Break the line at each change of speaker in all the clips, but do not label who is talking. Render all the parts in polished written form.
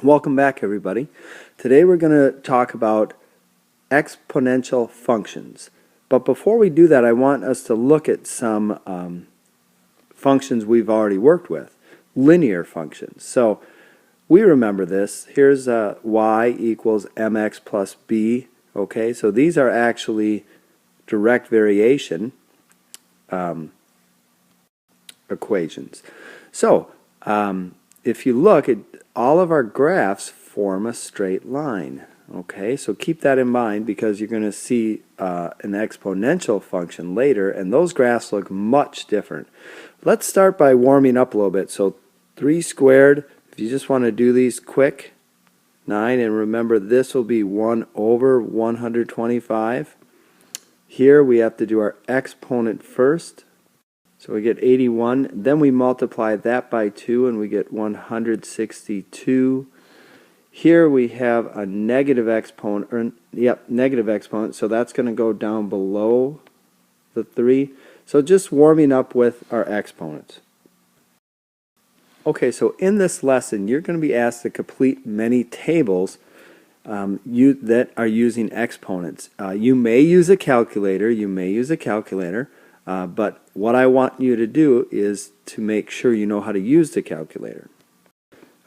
Welcome back, everybody. Today we're going to talk about exponential functions. But before we do that, I want us to look at some functions we've already worked with, linear functions. So we remember this. Here's y equals mx plus b. Okay, so these are actually direct variation equations. So if you look at all of our graphs form a straight line. Okay, so keep that in mind because you're going to see an exponential function later, and those graphs look much different. Let's start by warming up a little bit. So 3 squared, if you just want to do these quick, 9, and remember this will be 1 over 125. Here we have to do our exponent first. So we get 81, then we multiply that by 2 and we get 162. Here we have a negative exponent, negative exponent, so that's going to go down below the 3. So just warming up with our exponents. Okay, so in this lesson you're going to be asked to complete many tables that are using exponents. You may use a calculator, but what I want you to do is to make sure you know how to use the calculator.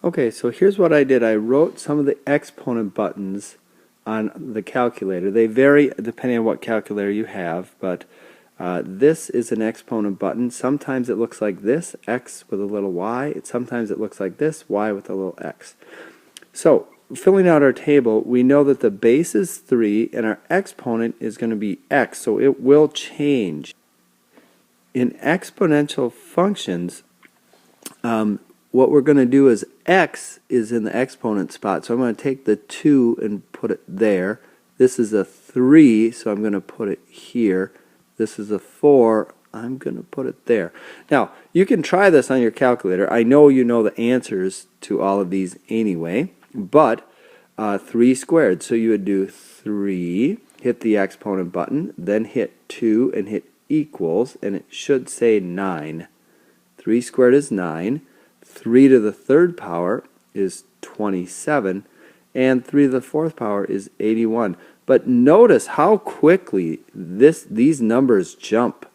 Okay, so here's what I did. I wrote some of the exponent buttons on the calculator. They vary depending on what calculator you have, but this is an exponent button. Sometimes it looks like this, x with a little y. Sometimes it looks like this, y with a little x. So filling out our table, we know that the base is 3 and our exponent is going to be x, so it will change. In exponential functions, what we're going to do is x is in the exponent spot, so I'm going to take the 2 and put it there. This is a 3, so I'm going to put it here. This is a 4, I'm going to put it there. Now, you can try this on your calculator. I know you know the answers to all of these anyway, but 3 squared, so you would do 3, hit the exponent button, then hit 2 and hit equals, and it should say 9. 3 squared is 9. 3 to the third power is 27, and 3 to the fourth power is 81. But notice how quickly these numbers jump.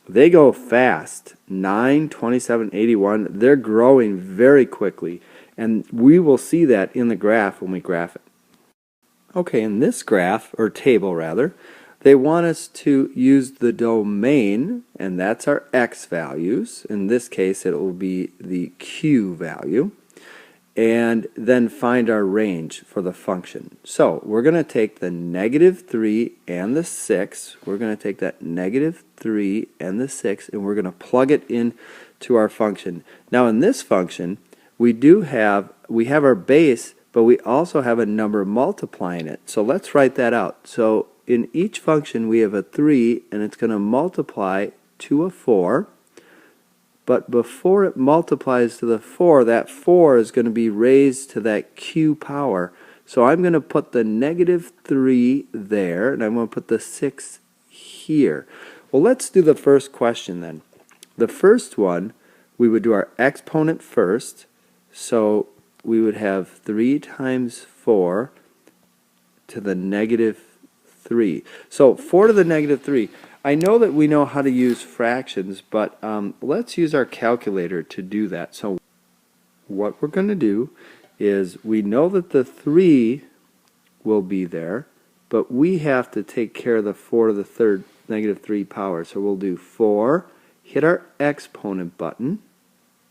They go fast. 9, 27, 81. They're growing very quickly, and we will see that in the graph when we graph it. Okay, in this graph, or table rather, they want us to use the domain, and that's our x values. In this case, it will be the q value, and then find our range for the function. So we're going to take the -3 and the 6. We're going to take that -3 and the 6, and we're going to plug it in to our function. Now in this function, we have our base, but we also have a number multiplying it. So let's write that out. So in each function we have a 3, and it's going to multiply to a 4. But before it multiplies to the 4, that 4 is going to be raised to that q power. So I'm going to put the -3 there, and I'm going to put the 6 here. Well, let's do the first question then. The first one, we would do our exponent first. So we would have 3 times 4 to the -3. So 4 to the -3. I know that we know how to use fractions, but let's use our calculator to do that. So what we're going to do is we know that the 3 will be there, but we have to take care of the 4 to the third -3 power. So we'll do 4, hit our exponent button,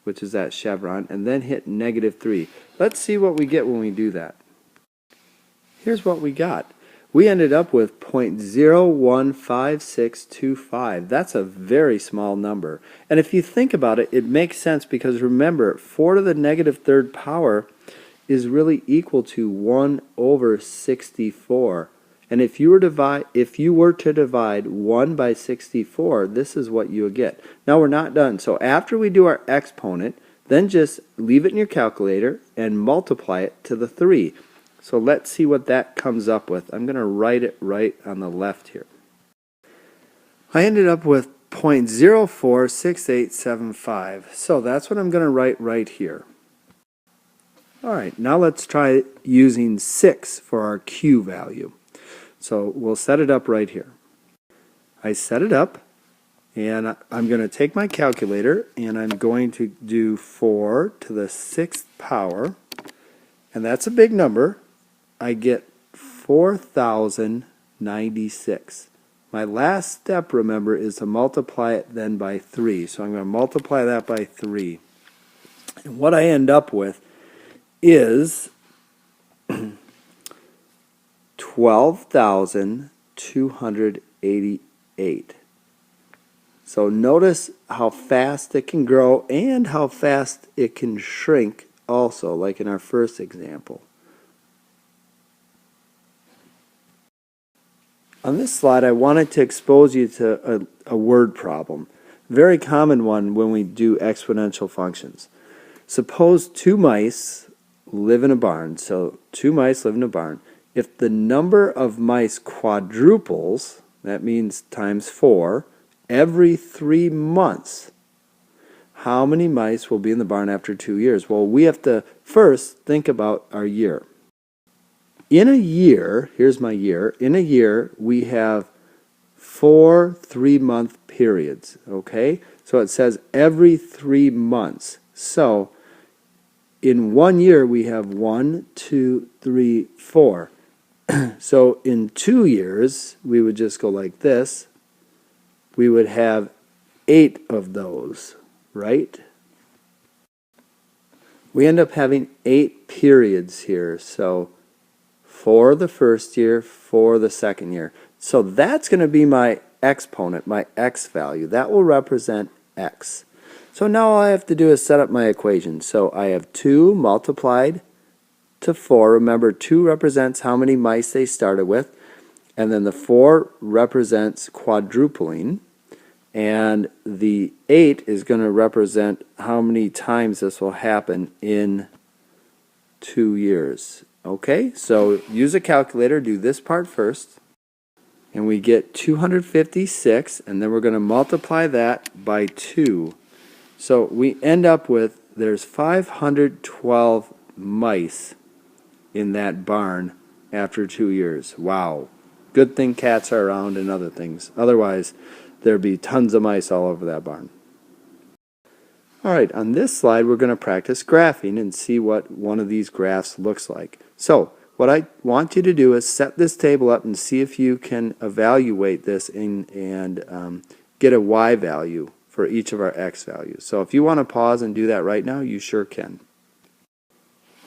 which is that chevron, and then hit -3. Let's see what we get when we do that. Here's what we got. We ended up with 0.015625. That's a very small number. And if you think about it, it makes sense because remember, 4 to the -3rd power is really equal to 1 over 64. And if you were to divide 1 by 64, this is what you would get. Now we're not done. So after we do our exponent, then just leave it in your calculator and multiply it to the 3. So let's see what that comes up with. I'm going to write it right on the left here. I ended up with 0.046875. So that's what I'm going to write right here. Alright, now let's try using 6 for our Q value. So we'll set it up right here. I set it up, and I'm going to take my calculator and I'm going to do 4 to the 6th power, and that's a big number. I get 4,096. My last step, remember, is to multiply it then by 3. So I'm going to multiply that by 3. And what I end up with is 12,288. So notice how fast it can grow and how fast it can shrink also, like in our first example. On this slide, I wanted to expose you to a word problem. Very common one when we do exponential functions. Suppose 2 mice live in a barn. So 2 mice live in a barn. If the number of mice quadruples, that means times 4, every 3 months, how many mice will be in the barn after 2 years? Well, we have to first think about our year. In a year, here's my year, in a year we have 4 3-month periods, okay? So it says every 3 months. So in 1 year we have 1, 2, 3, 4. So in 2 years we would just go like this. We would have 8 of those, right? We end up having 8 periods here. So 4 the first year, 4 the second year. So that's going to be my exponent, my x value. That will represent x. So now all I have to do is set up my equation. So I have 2 multiplied to 4. Remember, 2 represents how many mice they started with. And then the 4 represents quadrupling. And the 8 is going to represent how many times this will happen in 2 years. Okay, so use a calculator, do this part first, and we get 256, and then we're going to multiply that by 2. So we end up with, there's 512 mice in that barn after 2 years. Wow. Good thing cats are around and other things. Otherwise, there'd be tons of mice all over that barn. Alright, on this slide we're going to practice graphing and see what one of these graphs looks like. So, what I want you to do is set this table up and see if you can evaluate this and get a y value for each of our x values. So if you want to pause and do that right now, you sure can.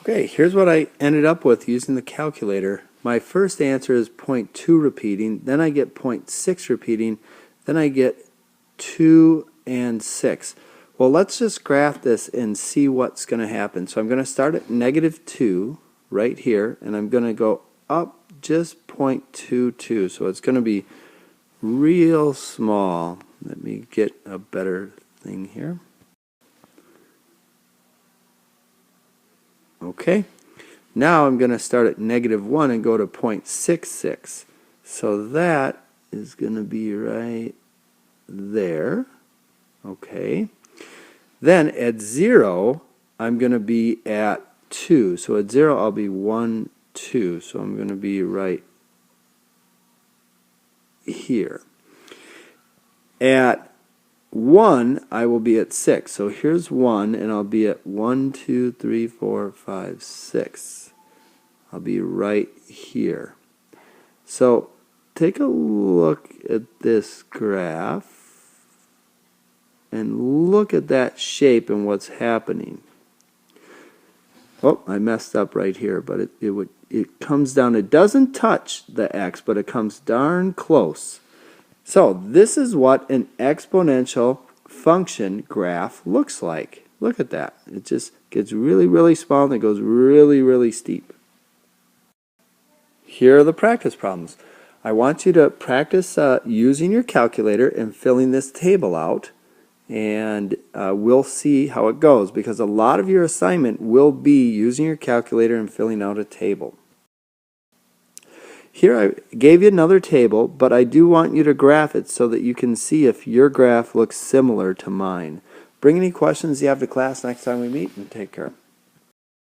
Okay, here's what I ended up with using the calculator. My first answer is 0.2 repeating, then I get 0.6 repeating, then I get 2 and 6. Well, let's just graph this and see what's going to happen. So I'm going to start at -2 right here, and I'm going to go up just 0.22. So it's going to be real small. Let me get a better thing here. Okay. Now I'm going to start at -1 and go to 0.66. So that is going to be right there. Okay. Then at 0, I'm going to be at 2. So at 0, I'll be 1, 2. So I'm going to be right here. At 1, I will be at 6. So here's 1, and I'll be at 1, 2, 3, 4, 5, 6. I'll be right here. So take a look at this graph and look at that shape and what's happening. Oh, I messed up right here, but it comes down. It doesn't touch the x, but it comes darn close. So this is what an exponential function graph looks like. Look at that. It just gets really, really small and it goes really, really steep. Here are the practice problems. I want you to practice using your calculator and filling this table out, and we'll see how it goes, because a lot of your assignment will be using your calculator and filling out a table. Here I gave you another table, but I do want you to graph it so that you can see if your graph looks similar to mine. Bring any questions you have to class next time we meet, and take care.